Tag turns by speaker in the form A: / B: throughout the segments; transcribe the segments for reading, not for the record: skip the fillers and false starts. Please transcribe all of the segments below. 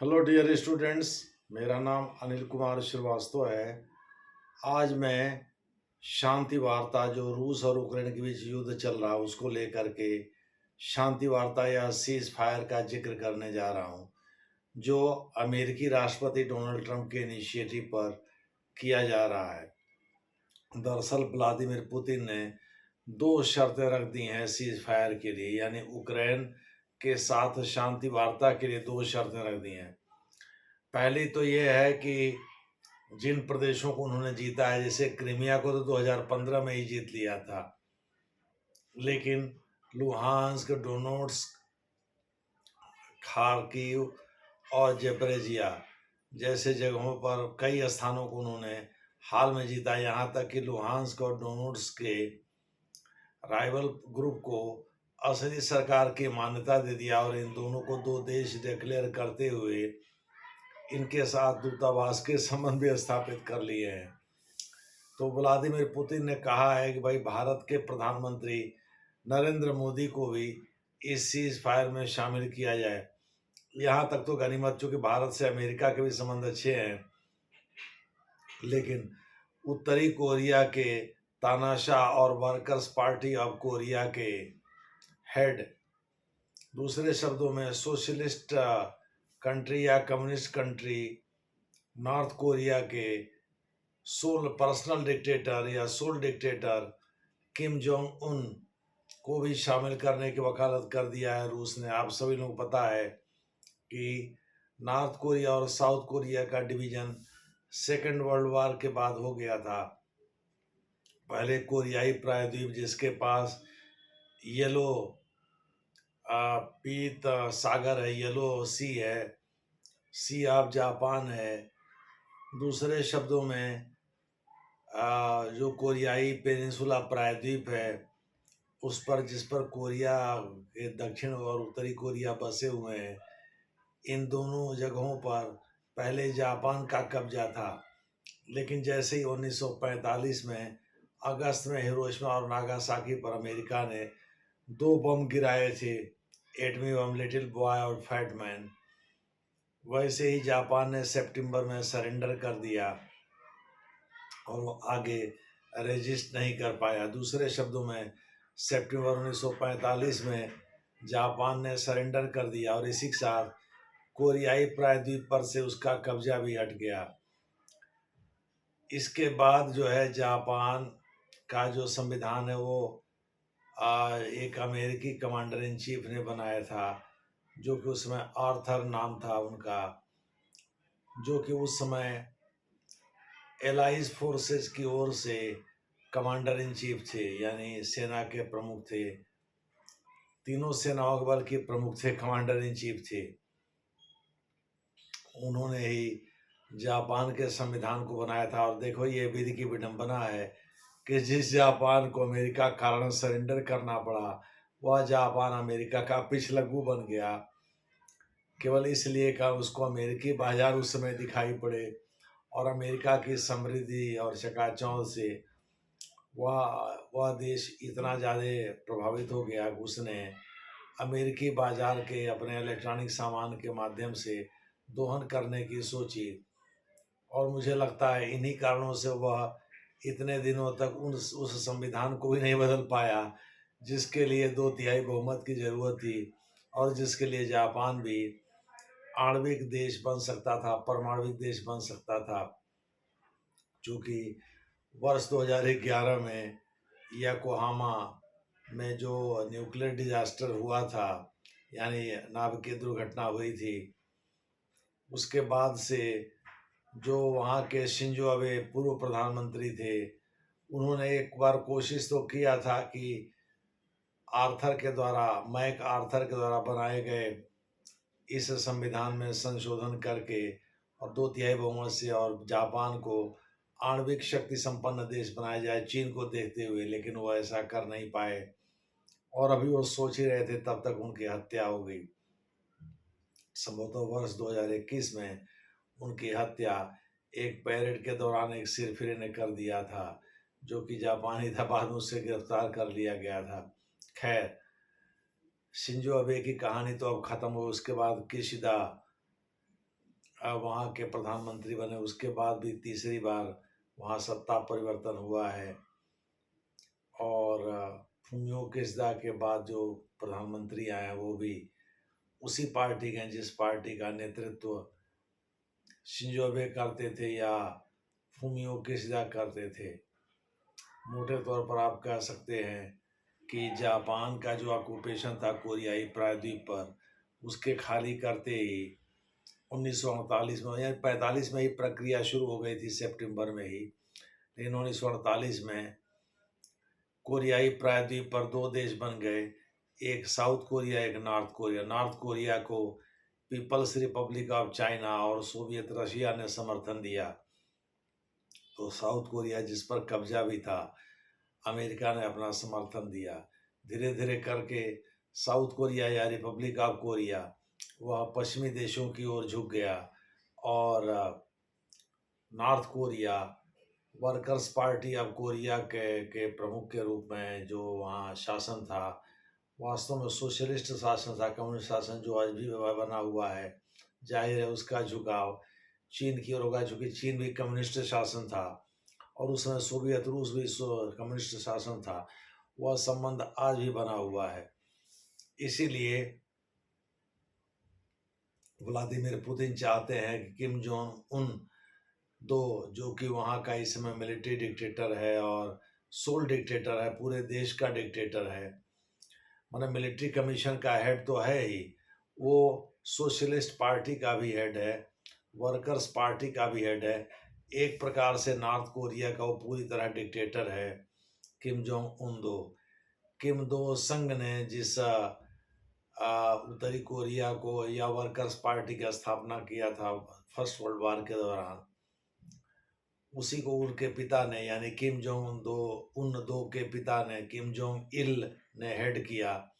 A: Hello dear students. मेरा नाम अनिल कुमार श्रीवास्तव है। आज मैं शांति वार्ता जो रूस और यूक्रेन के बीच युद्ध चल रहा है उसको लेकर के शांति वार्ता या सीज फायर का जिक्र करने जा रहा हूँ, जो अमेरिकी राष्ट्रपति डोनाल्ड ट्रंप के इनिशिएटिव पर किया जा रहा है। दरअसल व्लादिमीर पुतिन ने दो शर्तें रख दी हैं सीज फायर के लिए, यानी यूक्रेन के साथ शांति वार्ता के लिए दो शर्तें रख दी हैं। पहली तो ये है कि जिन प्रदेशों को उन्होंने जीता है, जैसे क्रीमिया को तो 2015 में ही जीत लिया था, लेकिन लुहांस्क, डोनेट्स्क, खार्किव और ज़ेपोरिज़िया जैसे जगहों पर कई स्थानों को उन्होंने हाल में जीता। यहाँ तक कि लुहांस्क और डोनेट्स्क के राइवल ग्रुप को असली सरकार की मान्यता दे दिया और इन दोनों को दो देश डिक्लेयर करते हुए इनके साथ दूतावास के संबंध भी स्थापित कर लिए हैं। तो व्लादिमीर पुतिन ने कहा है कि भाई भारत के प्रधानमंत्री नरेंद्र मोदी को भी इस सीज फायर में शामिल किया जाए। यहाँ तक तो गनीमत, चूंकि भारत से अमेरिका के भी संबंध अच्छे हैं, लेकिन उत्तरी कोरिया के तानाशाह और वर्कर्स पार्टी ऑफ कोरिया के हेड, दूसरे शब्दों में सोशलिस्ट कंट्री या कम्युनिस्ट कंट्री नॉर्थ कोरिया के सोल पर्सनल डिक्टेटर या sole dictator Kim Jong Un को भी शामिल करने की वकालत कर दिया है रूस ने। आप सभी लोग को पता है कि नॉर्थ कोरिया और साउथ कोरिया का डिवीजन सेकेंड वर्ल्ड वॉर के बाद हो गया था। पहले कोरियाई प्रायद्वीप, जिसके पास येलो पीत सागर है, येलो सी है, सी ऑफ जापान है। दूसरे शब्दों में जो कोरियाई पेनिनसुला प्रायद्वीप है उस पर, जिस पर कोरिया के दक्षिण और उत्तरी कोरिया बसे हुए हैं, इन दोनों जगहों पर पहले जापान का कब्जा था। लेकिन जैसे ही 1945 में अगस्त में हिरोशिमा और नागासाकी पर अमेरिका ने दो बम गिराए थे, एटमी बम लिटिल बॉय और फैट मैन, वैसे ही जापान ने सितंबर में सरेंडर कर दिया और वो आगे रेजिस्ट नहीं कर पाया। दूसरे शब्दों में सितंबर 1945 में जापान ने सरेंडर कर दिया और इसी के साथ कोरियाई प्रायद्वीप पर से उसका कब्जा भी हट गया। इसके बाद जो है जापान का जो संविधान है वो एक अमेरिकी कमांडर इन चीफ ने बनाया था, जो कि उसमें आर्थर नाम था उनका, जो कि उस समय एलाइज फोर्सेस की ओर से कमांडर इन चीफ थे, यानी सेना के प्रमुख थे। तीनों सेनाओं के बल के प्रमुख थे, कमांडर इन चीफ थे। उन्होंने ही जापान के संविधान को बनाया था। और देखो, ये विधि की विडंबना है कि जिस जापान को अमेरिका के कारण सरेंडर करना पड़ा, वह जापान अमेरिका का पिछलग्गू बन गया, केवल इसलिए कि उसको अमेरिकी बाजार उस समय दिखाई पड़े और अमेरिका की समृद्धि और चकाचौंध से वह देश इतना ज़्यादा प्रभावित हो गया कि उसने अमेरिकी बाजार के अपने इलेक्ट्रॉनिक सामान के माध्यम से दोहन करने की सोची। और मुझे लगता है इन्हीं कारणों से वह इतने दिनों तक उस संविधान को भी नहीं बदल पाया जिसके लिए 2/3 बहुमत की ज़रूरत थी और जिसके लिए जापान भी आणविक देश बन सकता था, परमाणविक देश बन सकता था। चूँकि वर्ष 2011 में योकोहामा में जो न्यूक्लियर डिजास्टर हुआ था, यानी नाभिकीय दुर्घटना हुई थी, उसके बाद से जो वहाँ के शिंजो अबे पूर्व प्रधानमंत्री थे, उन्होंने एक बार कोशिश तो किया था कि मैक आर्थर के द्वारा बनाए गए इस संविधान में संशोधन करके और 2/3 बहुमत से और जापान को आणविक शक्ति संपन्न देश बनाया जाए चीन को देखते हुए, लेकिन वो ऐसा कर नहीं पाए और अभी वो सोच ही रहे थे, तब तक उनकी हत्या हो गई। संभवतः वर्ष 2021 में उनकी हत्या एक पैरेड के दौरान एक सिरफिरे ने कर दिया था, जो कि जापानी था, बाद में उससे गिरफ्तार कर लिया गया था। खैर, शिंजो अबे की कहानी तो अब खत्म हो। उसके बाद किशिदा वहाँ के प्रधानमंत्री बने, उसके बाद भी तीसरी बार वहाँ सत्ता परिवर्तन हुआ है। और फुमियो किशिदा के बाद जो प्रधानमंत्री आए हैं वो भी उसी पार्टी के हैं जिस पार्टी का नेतृत्व शिंजो आबे करते थे या फुमियो किशिदा करते थे। मोटे तौर पर आप कह सकते हैं कि जापान का जो ऑक्यूपेशन था कोरियाई प्रायद्वीप पर, उसके खाली करते ही 1948 में या 45 में ही प्रक्रिया शुरू हो गई थी, सितंबर में ही। लेकिन 1948 में कोरियाई प्रायद्वीप पर दो देश बन गए, एक साउथ कोरिया, एक नॉर्थ कोरिया। नॉर्थ कोरिया को पीपल्स रिपब्लिक ऑफ चाइना और सोवियत रशिया ने समर्थन दिया, तो साउथ कोरिया जिस पर कब्जा भी था, अमेरिका ने अपना समर्थन दिया। धीरे धीरे करके साउथ कोरिया या रिपब्लिक ऑफ कोरिया वह पश्चिमी देशों की ओर झुक गया, और north Korea workers party of Korea के प्रमुख के रूप में जो वहाँ शासन था, वास्तव में सोशलिस्ट शासन था, कम्युनिस्ट शासन जो आज भी बना हुआ है। जाहिर है उसका झुकाव चीन की ओर होगा, चूँकि चीन भी कम्युनिस्ट शासन था और उस समय सोवियत रूस भी कम्युनिस्ट शासन था। वह संबंध आज भी बना हुआ है। इसीलिए व्लादिमीर पुतिन चाहते हैं कि किम जोंग उन दो, जो कि वहाँ का इस समय मिलिट्री डिक्टेटर है और सोल डिक्टेटर है, पूरे देश का डिक्टेटर है, मतलब मिलिट्री कमीशन का हेड तो है ही, वो सोशलिस्ट पार्टी का भी हेड है, वर्कर्स पार्टी का भी हेड है। एक प्रकार से नॉर्थ कोरिया का वो पूरी तरह डिक्टेटर है, किम जोंग उन दो। किम दो संघ ने जिस उत्तरी कोरिया को या वर्कर्स पार्टी की स्थापना किया था फर्स्ट वर्ल्ड वॉर के दौरान, उसी को उनके पिता ने, यानी किम जोंग उन दो के पिता ने, किम जोंग इल ने हेड किया।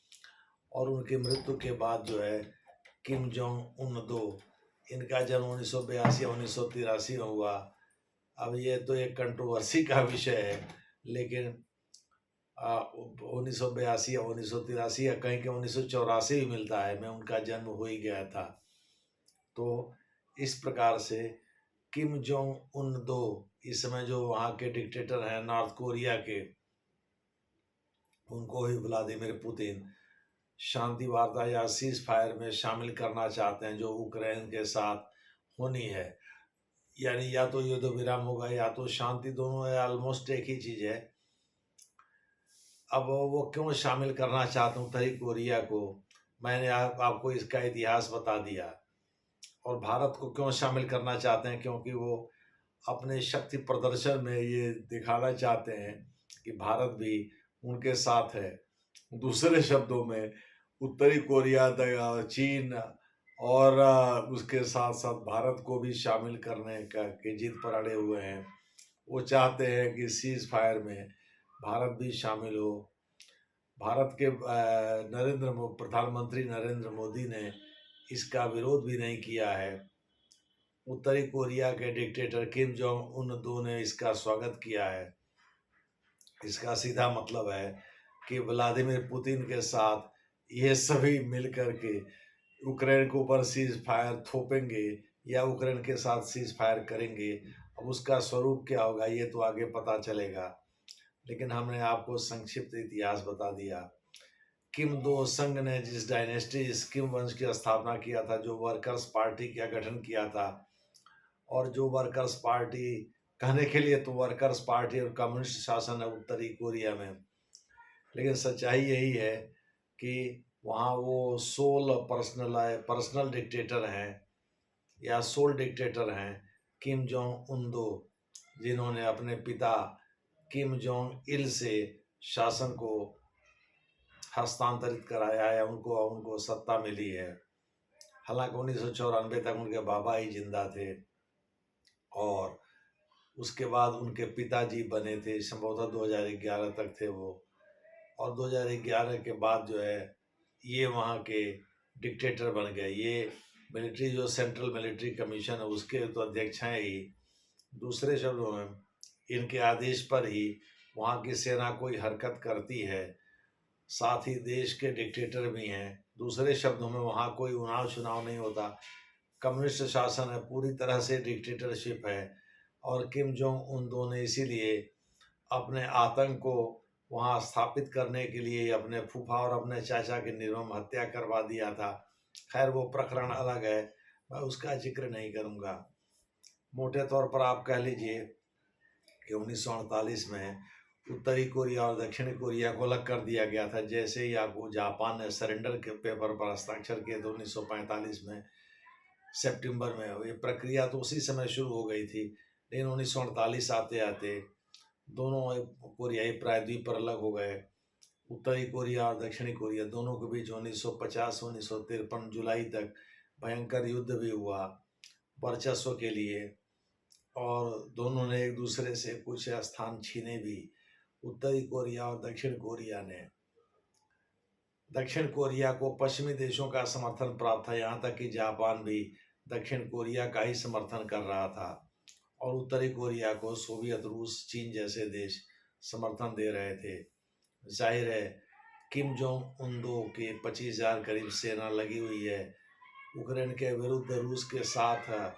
A: और उनकी मृत्यु के बाद जो है किम जोंग उन दो, इनका जन्म 1982 या 1983 में हुआ। अब ये तो एक कंट्रोवर्सी का विषय है, लेकिन 1982 या 1983 या कहीं के 1984 भी मिलता है, मैं उनका जन्म हो ही गया था। तो इस प्रकार से किम जोंग उन दो इस समय जो वहाँ के डिक्टेटर हैं नॉर्थ कोरिया के, उनको ही व्लादिमीर पुतिन शांति वार्ता या सीज फायर में शामिल करना चाहते हैं, जो यूक्रेन के साथ होनी है। यानी या तो युद्ध विराम होगा या तो शांति, दोनों है, ऑलमोस्ट एक ही चीज़ है। अब वो क्यों शामिल करना चाहते हैं उत्तरी कोरिया को, मैंने आपको इसका इतिहास बता दिया। और भारत को क्यों शामिल करना चाहते हैं, क्योंकि वो अपने शक्ति प्रदर्शन में ये दिखाना चाहते हैं कि भारत भी उनके साथ है। दूसरे शब्दों में उत्तरी कोरिया, चीन और उसके साथ साथ भारत को भी शामिल करने का के जिद पर अड़े हुए हैं। वो चाहते हैं कि सीज फायर में भारत भी शामिल हो। भारत के प्रधानमंत्री नरेंद्र मोदी ने इसका विरोध भी नहीं किया है। उत्तरी कोरिया के डिक्टेटर किम जोंग उन दो ने इसका स्वागत किया है। इसका सीधा मतलब है कि व्लादिमीर पुतिन के साथ ये सभी मिल करके यूक्रेन के ऊपर सीज फायर थोपेंगे या यूक्रेन के साथ सीज फायर करेंगे। अब उसका स्वरूप क्या होगा ये तो आगे पता चलेगा, लेकिन हमने आपको संक्षिप्त इतिहास बता दिया। किम दो संघ ने जिस डायनेस्टी, जिस किम वंश की स्थापना किया था, जो वर्कर्स पार्टी का गठन किया था, और जो वर्कर्स पार्टी कहने के लिए तो वर्कर्स पार्टी और कम्युनिस्ट शासन है उत्तरी कोरिया में, लेकिन सच्चाई यही है कि वहाँ वो पर्सनल डिक्टेटर हैं या सोल डिक्टेटर हैं, किम जोंग उन दो, जिन्होंने अपने पिता किम जोंग इल से शासन को हस्तांतरित कराया है, उनको सत्ता मिली है। हालांकि 1994 तक उनके बाबा ही जिंदा थे और उसके बाद उनके पिताजी बने थे, संभवतः 2011 तक थे वो, और 2011 के बाद जो है ये वहाँ के डिक्टेटर बन गए। ये मिलिट्री जो सेंट्रल मिलिट्री कमीशन है उसके तो अध्यक्ष हैं ही। दूसरे शब्दों में इनके आदेश पर ही वहाँ की सेना कोई हरकत करती है, साथ ही देश के डिक्टेटर भी हैं। दूसरे शब्दों में वहाँ कोई चुनाव नहीं होता, कम्युनिस्ट शासन है, पूरी तरह से डिक्टेटरशिप है। और किम जोंग उन दो ने इसीलिए अपने आतंक को वहाँ स्थापित करने के लिए अपने फूफा और अपने चाचा की निर्मम हत्या करवा दिया था। खैर वो प्रकरण अलग है, मैं उसका जिक्र नहीं करूँगा। मोटे तौर पर आप कह लीजिए कि 1948 में उत्तरी कोरिया और दक्षिणी कोरिया को अलग कर दिया गया था। जैसे ही आपको जापान ने सरेंडर के पेपर पर हस्ताक्षर किए थे 1945 में सितंबर में, ये प्रक्रिया तो उसी समय शुरू हो गई थी। लेकिन 1948 आते आते दोनों कोरियाई प्रायद्वीप पर अलग हो गए। उत्तरी कोरिया और दक्षिणी कोरिया दोनों के बीच 1950-1953 जुलाई तक भयंकर युद्ध भी हुआ वर्चस्व के लिए, और दोनों ने एक दूसरे से कुछ स्थान छीने भी। उत्तरी कोरिया और दक्षिण कोरिया ने, दक्षिण कोरिया को पश्चिमी देशों का समर्थन प्राप्त था, यहाँ तक कि जापान भी दक्षिण कोरिया का ही समर्थन कर रहा था, और उत्तरी कोरिया को सोवियत, रूस, चीन जैसे देश समर्थन दे रहे थे। जाहिर है किम जोंग उन दो के 25,000 करीब सेना लगी हुई है। यूक्रेन के विरुद्ध रूस के साथ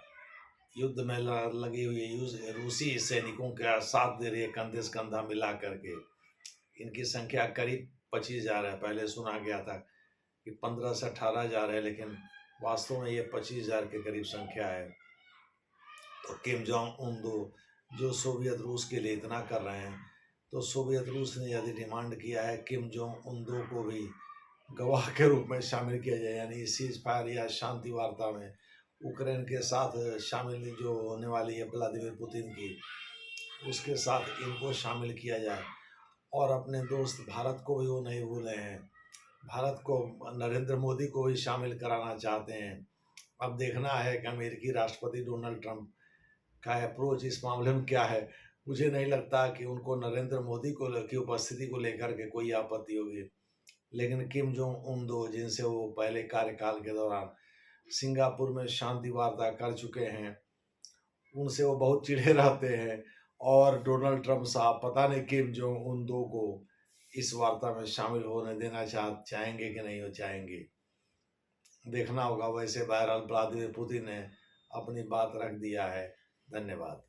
A: युद्ध में लगी हुई है, रूसी सैनिकों का साथ दे रही है कंधे से कंधा मिला करके। इनकी संख्या करीब 25,000 है। पहले सुना गया था कि 15 से 18,000 है, लेकिन वास्तव में ये 25,000 के करीब संख्या है। तो किम जोंग उन दो जो सोवियत रूस के लिए इतना कर रहे हैं, तो सोवियत रूस ने यदि डिमांड किया है किम जोंग उन दो को भी गवाह के रूप में शामिल किया जाए, यानी सीज फायर या शांति वार्ता में यूक्रेन के साथ शामिल जो होने वाली है व्लादिमीर पुतिन की, उसके साथ इनको शामिल किया जाए। और अपने दोस्त भारत को भी वो नहीं भूले हैं, भारत को, नरेंद्र मोदी को भी शामिल कराना चाहते हैं। अब देखना है कि अमेरिकी राष्ट्रपति डोनाल्ड ट्रंप का अप्रोच इस मामले में क्या है। मुझे नहीं लगता कि उनको नरेंद्र मोदी को की उपस्थिति को लेकर के कोई आपत्ति होगी, लेकिन किम जोंग उन दो, जिनसे वो पहले कार्यकाल के दौरान सिंगापुर में शांति वार्ता कर चुके हैं, उनसे वो बहुत चिढ़े रहते हैं। और डोनाल्ड ट्रंप साहब पता नहीं किम जोंग उन दो को इस वार्ता में शामिल होने देना चाहेंगे कि नहीं हो चाहेंगे, देखना होगा। वैसे बहरहाल व्लादिमीर पुतिन ने अपनी बात रख दिया है। धन्यवाद।